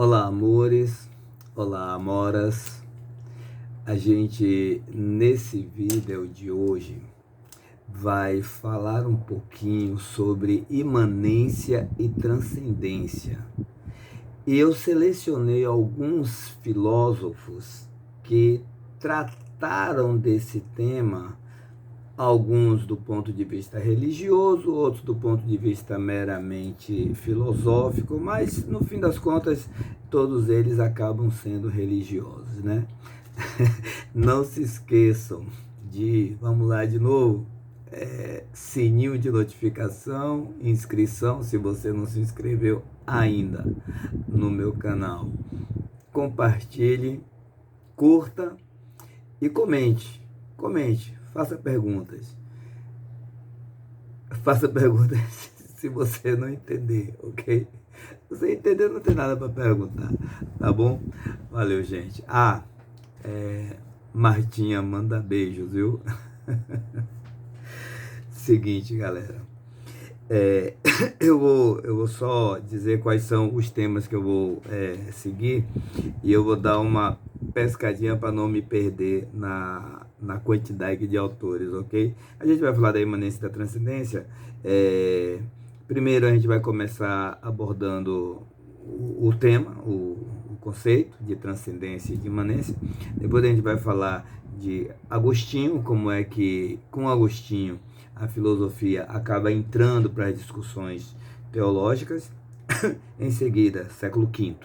Olá, amores. Olá, amoras. A gente, nesse vídeo de hoje, vai falar um pouquinho sobre imanência e transcendência. E eu selecionei alguns filósofos que trataram desse tema, alguns do ponto de vista religioso, outros do ponto de vista meramente filosófico, mas no fim das contas todos eles acabam sendo religiosos, né? Não se esqueçam vamos lá de novo, sininho de notificação, inscrição se você não se inscreveu ainda no meu canal. Compartilhe, curta e comente, faça perguntas. Faça perguntas se você não entender, ok? Se você entender, não tem nada para perguntar, tá bom? Valeu, gente. Martinha manda beijos, viu? Seguinte, galera. É, eu vou só dizer quais são os temas que eu vou seguir e eu vou dar uma pescadinha para não me perder na quantidade de autores, ok? A gente vai falar da imanência e da transcendência. Primeiro a gente vai começar abordando o tema, o conceito de transcendência e de imanência. Depois a gente vai falar de Agostinho, como é que com Agostinho a filosofia acaba entrando para as discussões teológicas. Em seguida, século V.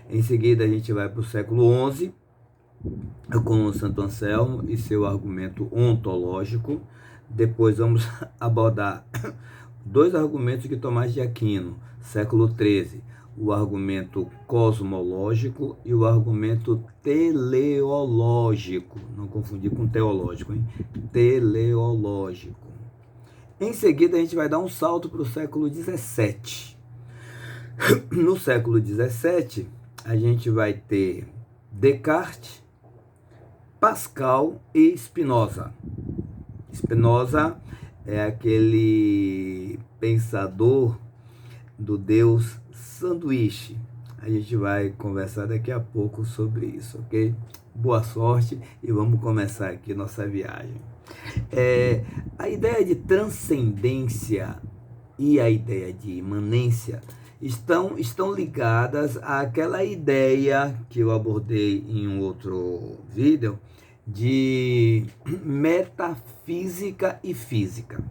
Em seguida, a gente vai para o século XI, com o Santo Anselmo e seu argumento ontológico. Depois vamos abordar dois argumentos de Tomás de Aquino, século XIII, o argumento cosmológico e o argumento teleológico. Não confundir com teológico, hein? Teleológico. Em seguida, a gente vai dar um salto para o século XVII. No século XVII, a gente vai ter Descartes, Pascal e Spinoza. Spinoza é aquele pensador do Deus sanduíche. A gente vai conversar daqui a pouco sobre isso, ok? Boa sorte e vamos começar aqui nossa viagem. A ideia de transcendência e a ideia de imanência estão ligadas àquela ideia que eu abordei em um outro vídeo de metafísica e física.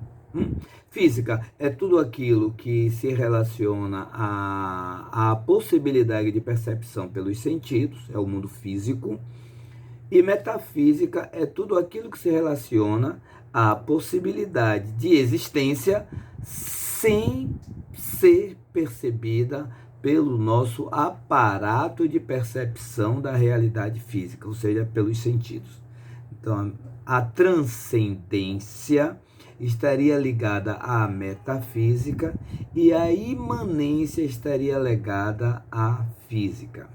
Física é tudo aquilo que se relaciona à possibilidade de percepção pelos sentidos, é o mundo físico. E metafísica é tudo aquilo que se relaciona à possibilidade de existência sem ser percebida pelo nosso aparato de percepção da realidade física, ou seja, pelos sentidos. Então, a transcendência estaria ligada à metafísica e a imanência estaria ligada à física.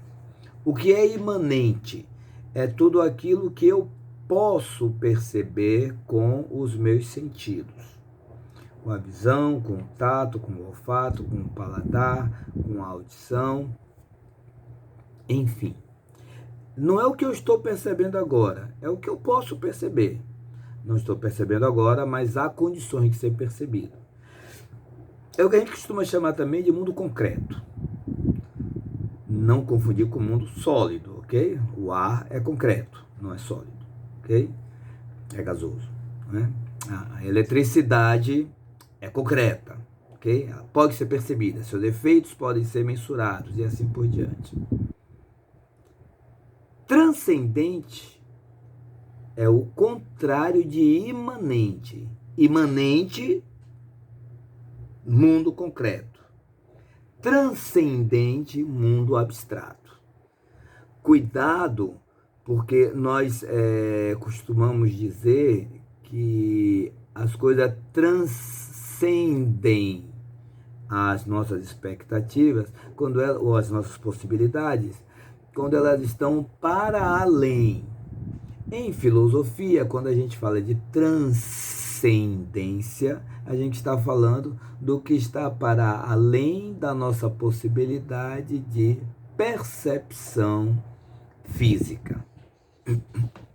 O que é imanente? É tudo aquilo que eu posso perceber com os meus sentidos. Com a visão, com o tato, com o olfato, com o paladar, com a audição, enfim. Não é o que eu estou percebendo agora, é o que eu posso perceber. Não estou percebendo agora, mas há condições de ser percebido. É o que a gente costuma chamar também de mundo concreto. Não confundir com o mundo sólido, ok? O ar é concreto, não é sólido, ok? É gasoso, né? A eletricidade é concreta, ok? Ela pode ser percebida, seus efeitos podem ser mensurados e assim por diante. Transcendente é o contrário de imanente. Imanente, mundo concreto. Transcendente, mundo abstrato. Cuidado, porque nós costumamos dizer que as coisas transcendem as nossas expectativas ou as nossas possibilidades quando elas estão para além. Em filosofia, quando a gente fala de transcendência, a gente está falando do que está para além da nossa possibilidade de percepção física.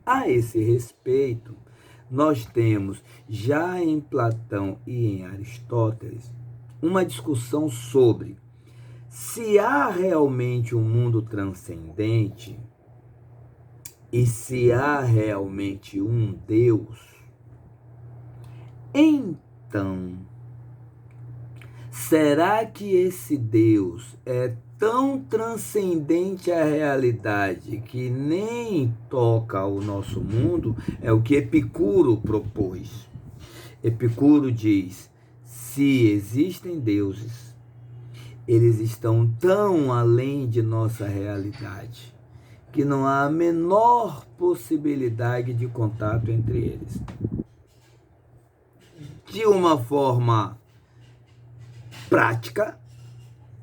A esse respeito, nós temos já em Platão e em Aristóteles uma discussão sobre se há realmente um mundo transcendente e se há realmente um Deus. Então, será que esse Deus é tão transcendente à realidade que nem toca o nosso mundo? É o que Epicuro propôs. Epicuro diz: se existem deuses, eles estão tão além de nossa realidade que não há a menor possibilidade de contato entre eles. De uma forma prática,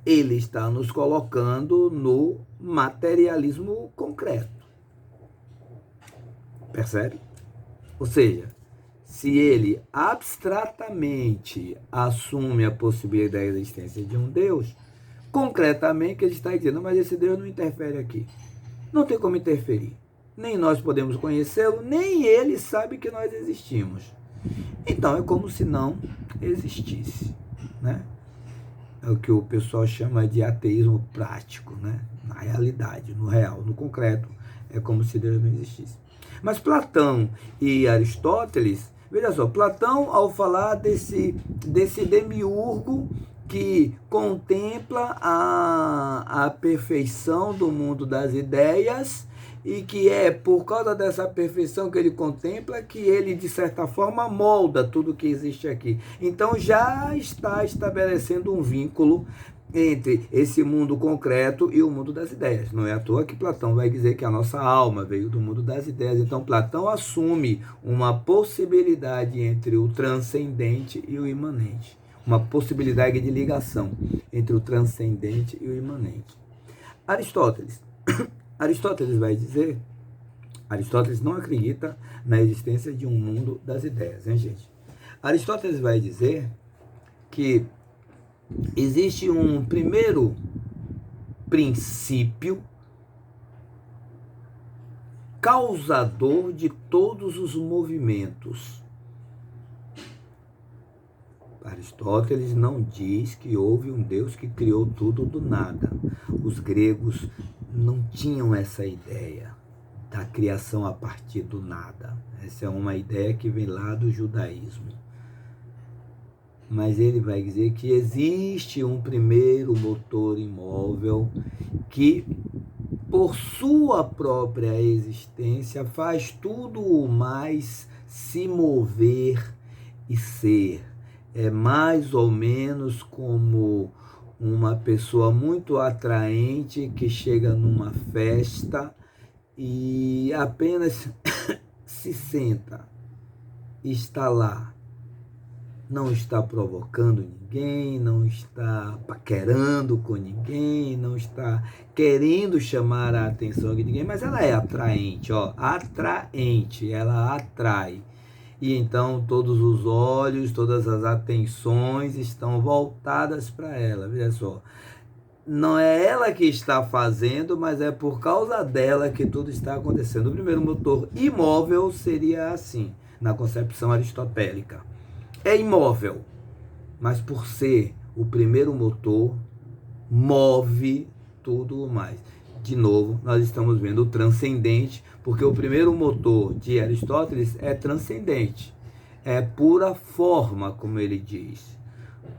ele está nos colocando no materialismo concreto. Percebe? Ou seja, se ele abstratamente assume a possibilidade da existência de um Deus, concretamente ele está dizendo: mas esse Deus não interfere aqui. Não tem como interferir. Nem nós podemos conhecê-lo, nem ele sabe que nós existimos. Então é como se não existisse, né? É o que o pessoal chama de ateísmo prático, né? Na realidade, no real, no concreto, é como se Deus não existisse. Mas Platão e Aristóteles, veja só, Platão, ao falar desse demiurgo que contempla a perfeição do mundo das ideias, e que é por causa dessa perfeição que ele contempla que ele, de certa forma, molda tudo que existe aqui. Então já está estabelecendo um vínculo entre esse mundo concreto e o mundo das ideias. Não é à toa que Platão vai dizer que a nossa alma veio do mundo das ideias. Então Platão assume uma possibilidade entre o transcendente e o imanente. Uma possibilidade de ligação entre o transcendente e o imanente. Aristóteles vai dizer, Aristóteles não acredita na existência de um mundo das ideias, hein, gente? Aristóteles vai dizer que existe um primeiro princípio causador de todos os movimentos. Aristóteles não diz que houve um Deus que criou tudo do nada. Os gregos não tinham essa ideia da criação a partir do nada. Essa é uma ideia que vem lá do judaísmo. Mas ele vai dizer que existe um primeiro motor imóvel que, por sua própria existência, faz tudo o mais se mover e ser. É mais ou menos como uma pessoa muito atraente que chega numa festa e apenas se senta, está lá, não está provocando ninguém, não está paquerando com ninguém, não está querendo chamar a atenção de ninguém, mas ela é atraente, atraente, ela atrai. E então todos os olhos, todas as atenções estão voltadas para ela. Veja só, não é ela que está fazendo, mas é por causa dela que tudo está acontecendo. O primeiro motor imóvel seria assim, na concepção aristotélica. É imóvel, mas por ser o primeiro motor, move tudo mais. De novo, nós estamos vendo o transcendente, porque o primeiro motor de Aristóteles é transcendente. É pura forma, como ele diz.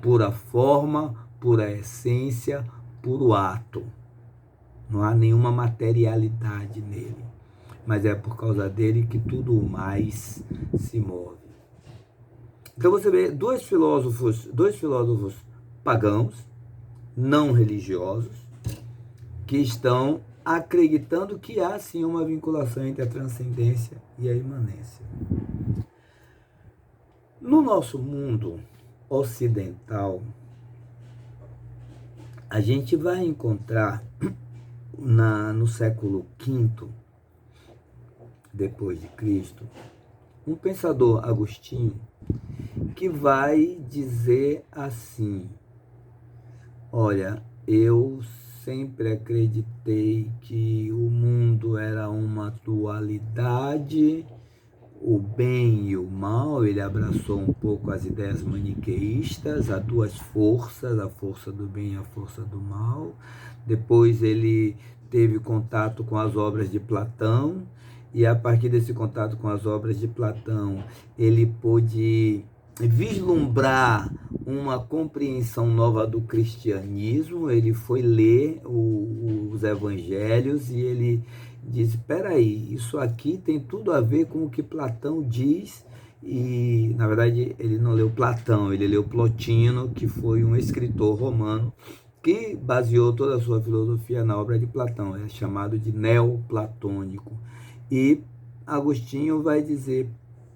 Pura forma, pura essência, puro ato. Não há nenhuma materialidade nele. Mas é por causa dele que tudo mais se move. Então você vê dois filósofos pagãos, não religiosos, que estão acreditando que há sim uma vinculação entre a transcendência e a imanência. No nosso mundo ocidental, a gente vai encontrar no século V depois de Cristo, um pensador Agostinho que vai dizer assim: olha, eu sempre acreditei que o mundo era uma dualidade, o bem e o mal. Ele abraçou um pouco as ideias maniqueístas, há duas forças, a força do bem e a força do mal. Depois ele teve contato com as obras de Platão, e a partir desse contato com as obras de Platão, ele pôde vislumbrar uma compreensão nova do cristianismo. Ele foi ler os evangelhos e ele disse: espera aí, isso aqui tem tudo a ver com o que Platão diz. E na verdade ele não leu Platão, ele leu Plotino, que foi um escritor romano que baseou toda a sua filosofia na obra de Platão. É chamado de neoplatônico. E Agostinho vai dizer: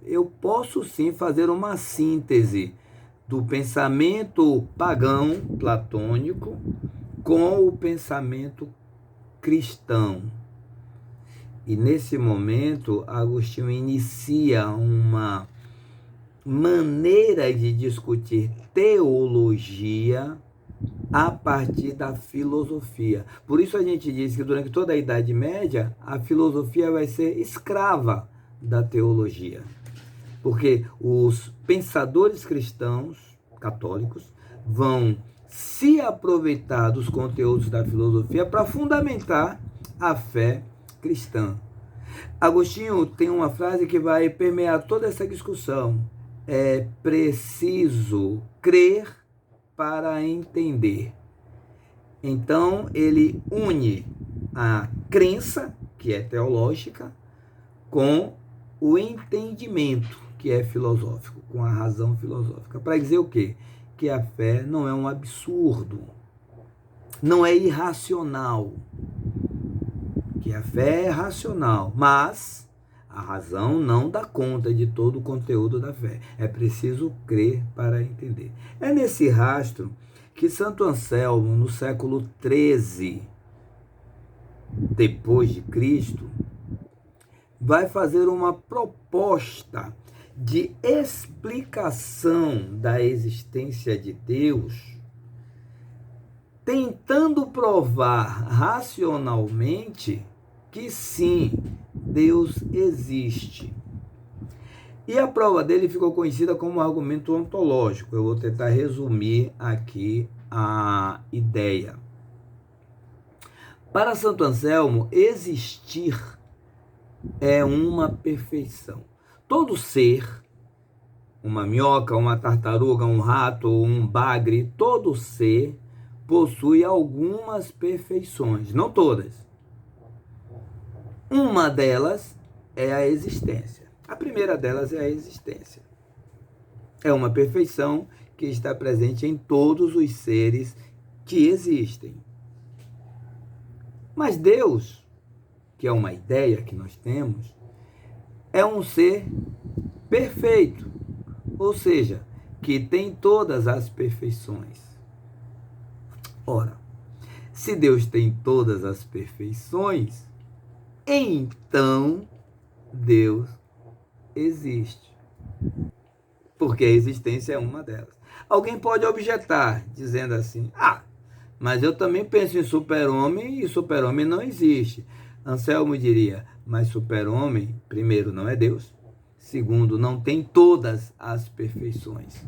eu posso sim fazer uma síntese do pensamento pagão platônico com o pensamento cristão. E nesse momento, Agostinho inicia uma maneira de discutir teologia a partir da filosofia. Por isso a gente diz que durante toda a Idade Média, a filosofia vai ser escrava da teologia. Porque os pensadores cristãos, católicos, vão se aproveitar dos conteúdos da filosofia para fundamentar a fé cristã. Agostinho tem uma frase que vai permear toda essa discussão: é preciso crer para entender. Então ele une a crença, que é teológica, com o entendimento, que é filosófico, com a razão filosófica. Para dizer o quê? Que a fé não é um absurdo, não é irracional. Que a fé é racional, mas a razão não dá conta de todo o conteúdo da fé. É preciso crer para entender. É nesse rastro que Santo Anselmo, no século XIII depois de Cristo, vai fazer uma proposta de explicação da existência de Deus, tentando provar racionalmente que sim, Deus existe. E a prova dele ficou conhecida como argumento ontológico. Eu vou tentar resumir aqui a ideia. Para Santo Anselmo, existir é uma perfeição. Todo ser, uma minhoca, uma tartaruga, um rato, um bagre, todo ser possui algumas perfeições, não todas. Uma delas é a existência. A primeira delas é a existência. É uma perfeição que está presente em todos os seres que existem. Mas Deus, que é uma ideia que nós temos, é um ser perfeito, ou seja, que tem todas as perfeições. Ora, se Deus tem todas as perfeições, então Deus existe. Porque a existência é uma delas. Alguém pode objetar, dizendo assim: mas eu também penso em super-homem e super-homem não existe. Anselmo diria: mas super-homem, primeiro, não é Deus. Segundo, não tem todas as perfeições.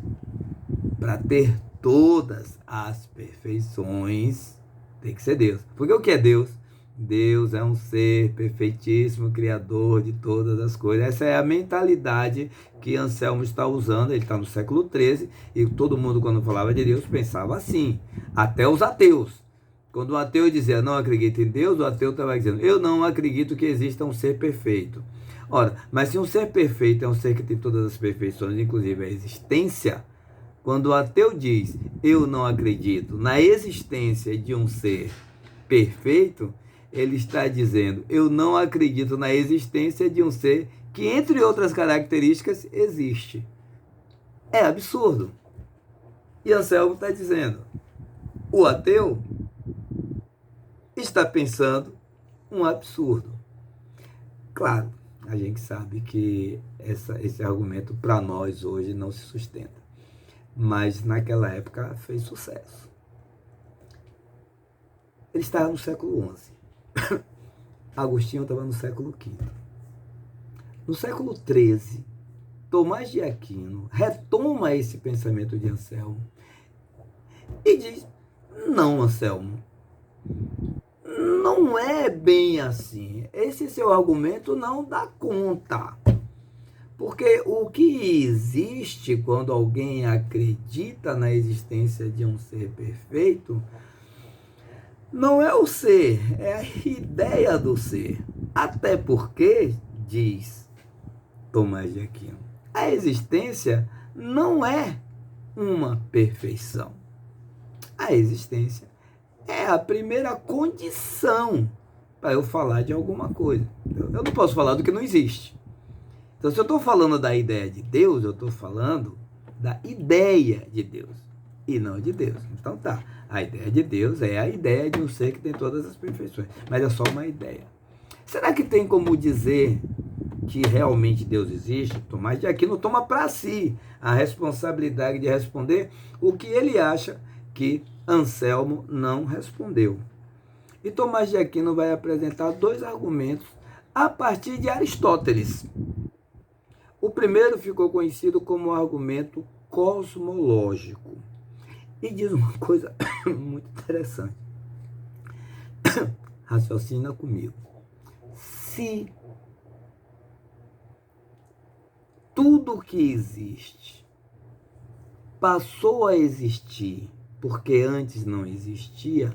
Para ter todas as perfeições, tem que ser Deus. Porque o que é Deus? Deus é um ser perfeitíssimo, criador de todas as coisas. Essa é a mentalidade que Anselmo está usando. Ele está no século XIII e todo mundo, quando falava de Deus, pensava assim. Até os ateus. Quando o ateu dizia não acredito em Deus, o ateu estava dizendo: eu não acredito que exista um ser perfeito. Ora, mas se um ser perfeito é um ser que tem todas as perfeições, inclusive a existência, quando o ateu diz eu não acredito na existência de um ser perfeito, ele está dizendo: eu não acredito na existência de um ser que, entre outras características, existe. É absurdo. E Anselmo está dizendo: o ateu está pensando um absurdo. Claro, a gente sabe que esse argumento para nós hoje não se sustenta, mas naquela época fez sucesso. ele estava no século XI. Agostinho estava no século V. No século XIII, Tomás de Aquino retoma esse pensamento de Anselmo e diz: não, Anselmo, não é bem assim. Esse seu argumento não dá conta. Porque o que existe quando alguém acredita na existência de um ser perfeito não é o ser, é a ideia do ser. Até porque, diz Tomás de Aquino, a existência não é uma perfeição. A existência é a primeira condição para eu falar de alguma coisa. Eu não posso falar do que não existe. Então, se eu estou falando da ideia de Deus, eu estou falando da ideia de Deus e não de Deus. Então tá, a ideia de Deus é a ideia de um ser que tem todas as perfeições, mas é só uma ideia. Será que tem como dizer que realmente Deus existe? Tomás de Aquino toma para si a responsabilidade de responder o que ele acha que Anselmo não respondeu. E Tomás de Aquino vai apresentar dois argumentos a partir de Aristóteles. O primeiro ficou conhecido como argumento cosmológico. E diz uma coisa muito interessante. Raciocina comigo. Se tudo que existe passou a existir porque antes não existia,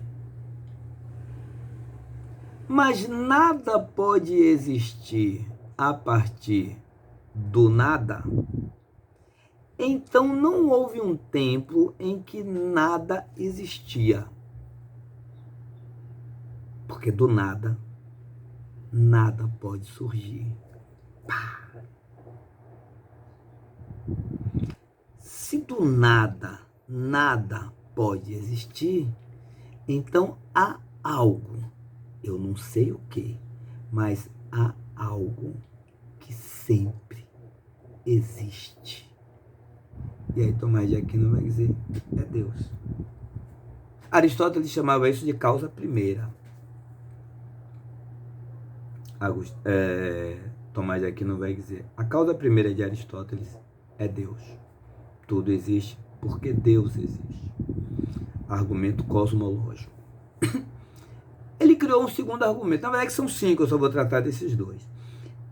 mas nada pode existir a partir do nada, então não houve um tempo em que nada existia. Porque do nada, nada pode surgir. Pá. Se do nada, nada pode existir, então há algo. Eu não sei o que, mas há algo que sempre existe. E aí Tomás de Aquino vai dizer, é Deus. Aristóteles chamava isso de causa primeira. Tomás de Aquino vai dizer, a causa primeira de Aristóteles é Deus. Tudo existe porque Deus existe. Argumento cosmológico. Ele criou um segundo argumento. Na verdade são 5, eu só vou tratar desses dois.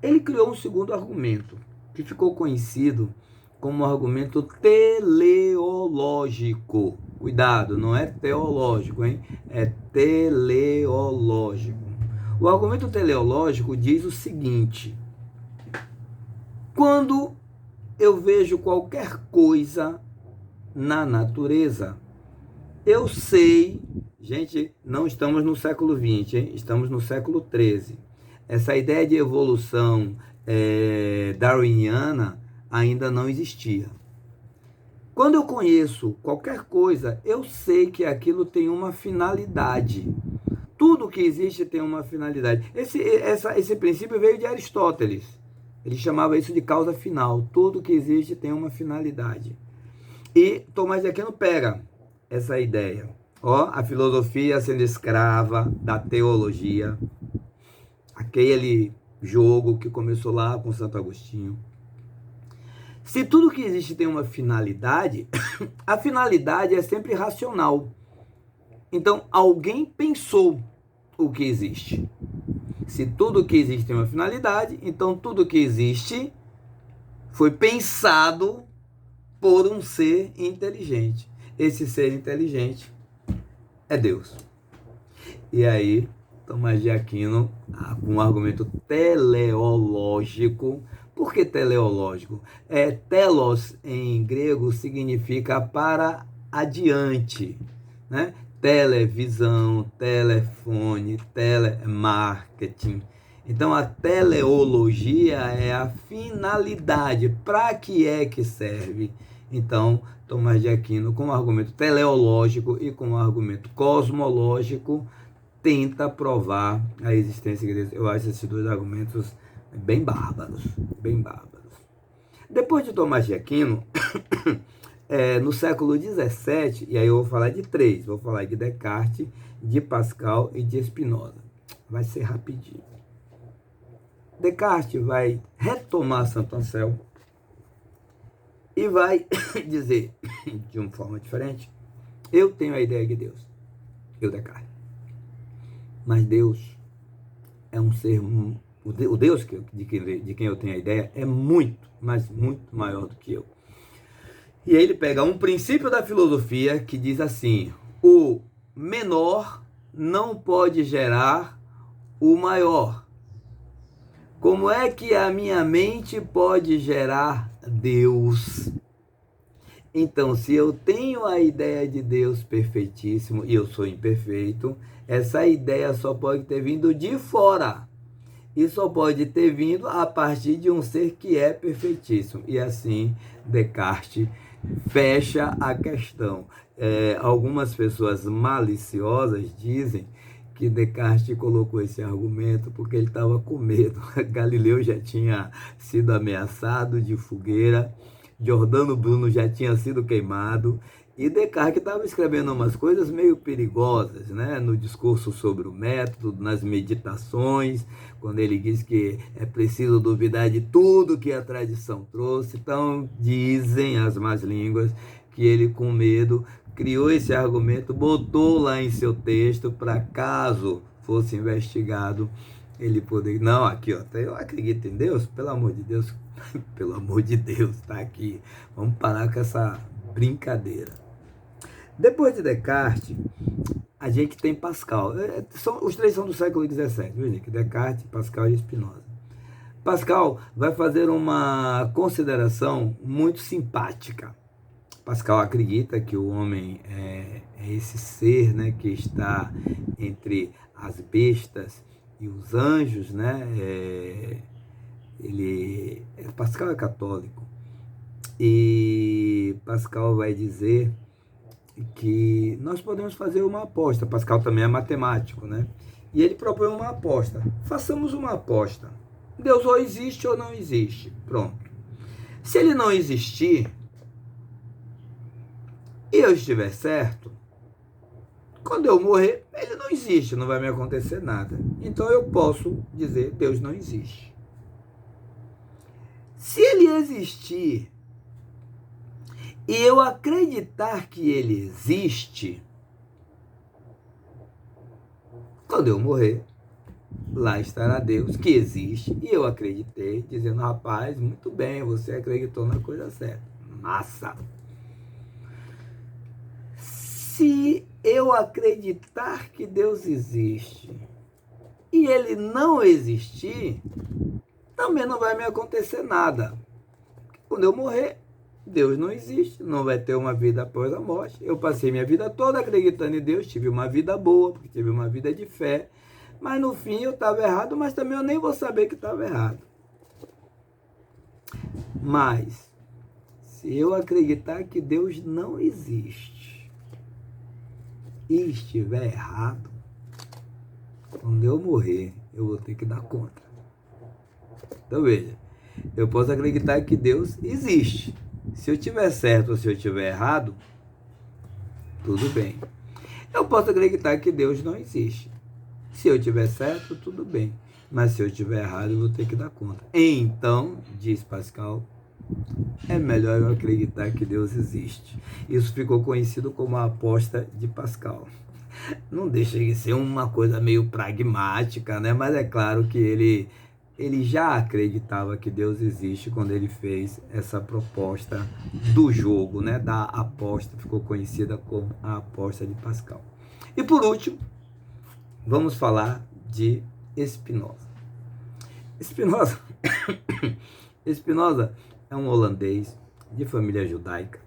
Ele criou um segundo argumento, que ficou conhecido como argumento teleológico. Cuidado, não é teológico, hein? É teleológico. O argumento teleológico diz o seguinte: quando eu vejo qualquer coisa na natureza, eu sei, gente, não estamos no século XX, hein? Estamos no século XIII. Essa ideia de evolução darwiniana ainda não existia. Quando eu conheço qualquer coisa, eu sei que aquilo tem uma finalidade. Tudo que existe tem uma finalidade. Esse princípio veio de Aristóteles. Ele chamava isso de causa final. Tudo que existe tem uma finalidade. E Tomás de Aquino pega essa ideia. A filosofia sendo escrava da teologia. Aquele jogo que começou lá com Santo Agostinho. Se tudo que existe tem uma finalidade, a finalidade é sempre racional. Então, alguém pensou o que existe. Se tudo que existe tem uma finalidade, então tudo que existe foi pensado por um ser inteligente. Esse ser inteligente é Deus. E aí, Tomás de Aquino, com um argumento teleológico. Por que teleológico? Telos, em grego, significa para adiante, né? Televisão, telefone, telemarketing. Então, a teleologia é a finalidade. Para que é que serve? Então, Tomás de Aquino, com o argumento teleológico e com o argumento cosmológico, tenta provar a existência de Deus. Eu acho esses dois argumentos bem bárbaros, bem bárbaros. Depois de Tomás de Aquino, no século XVII, e aí eu vou falar de três, vou falar de Descartes de Pascal e de Spinoza. Vai ser rapidinho. Descartes vai retomar Santo Anselmo e vai dizer, de uma forma diferente, eu tenho a ideia de Deus, eu Descartes. Mas Deus é um ser, o Deus de quem eu tenho a ideia é muito, mas muito maior do que eu. E aí ele pega um princípio da filosofia que diz assim, o menor não pode gerar o maior. Como é que a minha mente pode gerar Deus? Então, se eu tenho a ideia de Deus perfeitíssimo e eu sou imperfeito, essa ideia só pode ter vindo de fora. E só pode ter vindo a partir de um ser que é perfeitíssimo. E assim, Descartes fecha a questão. Algumas pessoas maliciosas dizem que Descartes colocou esse argumento porque ele estava com medo. Galileu já tinha sido ameaçado de fogueira, Giordano Bruno já tinha sido queimado, e Descartes estava escrevendo umas coisas meio perigosas, né? No discurso sobre o método, nas meditações, quando ele diz que é preciso duvidar de tudo que a tradição trouxe. Então, dizem as más línguas que ele, com medo, criou esse argumento, botou lá em seu texto para caso fosse investigado, ele poder... Não, aqui, ó, eu acredito em Deus, pelo amor de Deus, pelo amor de Deus, tá aqui. Vamos parar com essa brincadeira. Depois de Descartes, a gente tem Pascal. Os três são do século XVII, viu, gente? Descartes, Pascal e Spinoza. Pascal vai fazer uma consideração muito simpática. Pascal acredita que o homem é esse ser, né, que está entre as bestas e os anjos, né? Pascal é católico e Pascal vai dizer que nós podemos fazer uma aposta. Pascal também é matemático, né? E ele propõe uma aposta. Façamos uma aposta. Deus ou existe ou não existe. Pronto. Se ele não existir e eu estiver certo, quando eu morrer, ele não existe, não vai me acontecer nada. Então eu posso dizer, Deus não existe. Se ele existir e eu acreditar que ele existe, quando eu morrer, lá estará Deus, que existe, e eu acreditei, dizendo, rapaz, muito bem, você acreditou na coisa certa. Massa! Se eu acreditar que Deus existe e ele não existir, também não vai me acontecer nada. Quando eu morrer, Deus não existe, não vai ter uma vida após a morte. Eu passei minha vida toda acreditando em Deus, tive uma vida boa, porque tive uma vida de fé, mas no fim eu estava errado, mas também eu nem vou saber que estava errado. Mas, se eu acreditar que Deus não existe e estiver errado, quando eu morrer, eu vou ter que dar conta. Então veja, eu posso acreditar que Deus existe. Se eu tiver certo ou se eu tiver errado, tudo bem. Eu posso acreditar que Deus não existe. Se eu tiver certo, tudo bem. Mas se eu tiver errado, eu vou ter que dar conta. Então, diz Pascal, é melhor eu acreditar que Deus existe. Isso ficou conhecido como a aposta de Pascal. Não deixa de ser uma coisa meio pragmática, né? Mas é claro que ele já acreditava que Deus existe quando ele fez essa proposta do jogo, né? Da aposta, ficou conhecida como a aposta de Pascal. E por último, vamos falar de Spinoza. Spinoza é um holandês de família judaica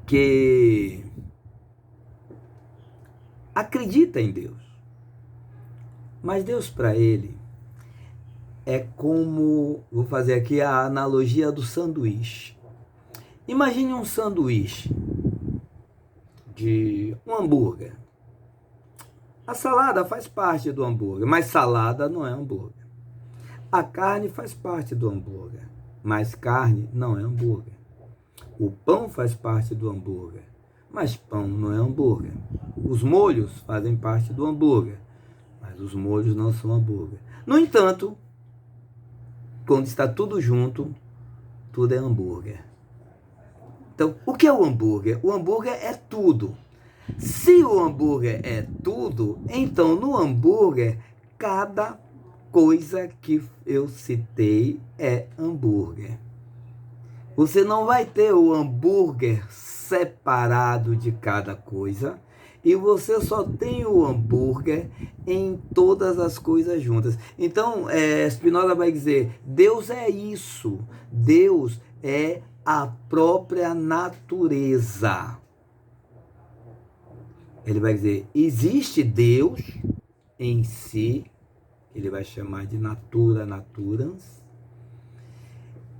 que acredita em Deus. Mas Deus para ele é como, vou fazer aqui a analogia do sanduíche. Imagine um sanduíche de um hambúrguer. A salada faz parte do hambúrguer, mas salada não é hambúrguer. A carne faz parte do hambúrguer, mas carne não é hambúrguer. O pão faz parte do hambúrguer, mas pão não é hambúrguer. Os molhos fazem parte do hambúrguer, mas os molhos não são hambúrguer. No entanto, quando está tudo junto, tudo é hambúrguer. Então, o que é o hambúrguer? O hambúrguer é tudo. Se o hambúrguer é tudo, então no hambúrguer, cada coisa que eu citei é hambúrguer. Você não vai ter o hambúrguer separado de cada coisa, e você só tem o hambúrguer em todas as coisas juntas. Então, Spinoza vai dizer, Deus é isso, Deus é a própria natureza. Ele vai dizer, existe Deus em si, ele vai chamar de natura naturans,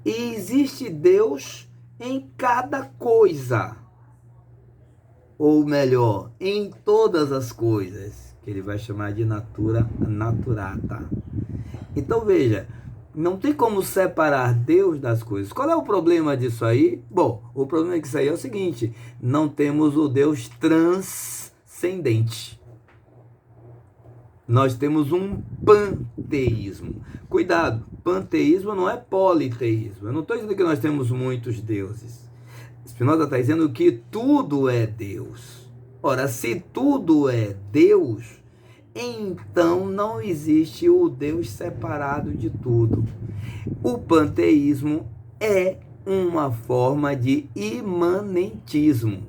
e existe Deus em cada coisa, ou melhor, em todas as coisas, que ele vai chamar de natura naturata. Então veja, não tem como separar Deus das coisas. Qual é o problema disso aí? Bom, o problema disso aí é o seguinte, não temos o Deus transcendente. Nós temos um panteísmo. Cuidado, panteísmo não é politeísmo. Eu não estou dizendo que nós temos muitos deuses. Spinoza está dizendo que tudo é Deus. Ora, se tudo é Deus, então não existe o Deus separado de tudo. O panteísmo é uma forma de imanentismo.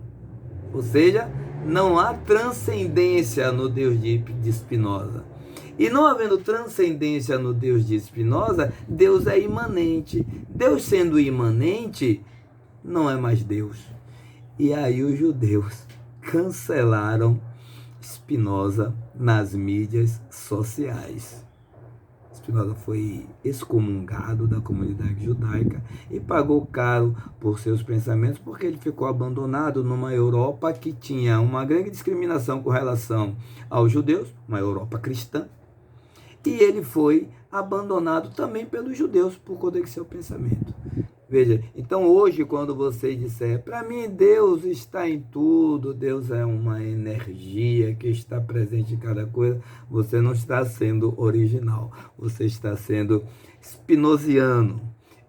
Ou seja, não há transcendência no Deus de Spinoza. E não havendo transcendência no Deus de Spinoza, Deus é imanente. Deus sendo imanente, não é mais Deus. E aí os judeus cancelaram Spinoza nas mídias sociais. Spinoza foi excomungado da comunidade judaica e pagou caro por seus pensamentos, porque ele ficou abandonado numa Europa que tinha uma grande discriminação com relação aos judeus, uma Europa cristã, e ele foi abandonado também pelos judeus por conta de seu pensamento. Veja, então hoje quando você disser, para mim Deus está em tudo, Deus é uma energia que está presente em cada coisa, você não está sendo original, você está sendo spinoziano.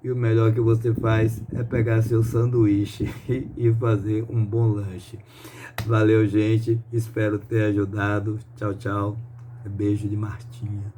E o melhor que você faz é pegar seu sanduíche e fazer um bom lanche. Valeu, gente, espero ter ajudado. Tchau, tchau. Beijo de Martinha.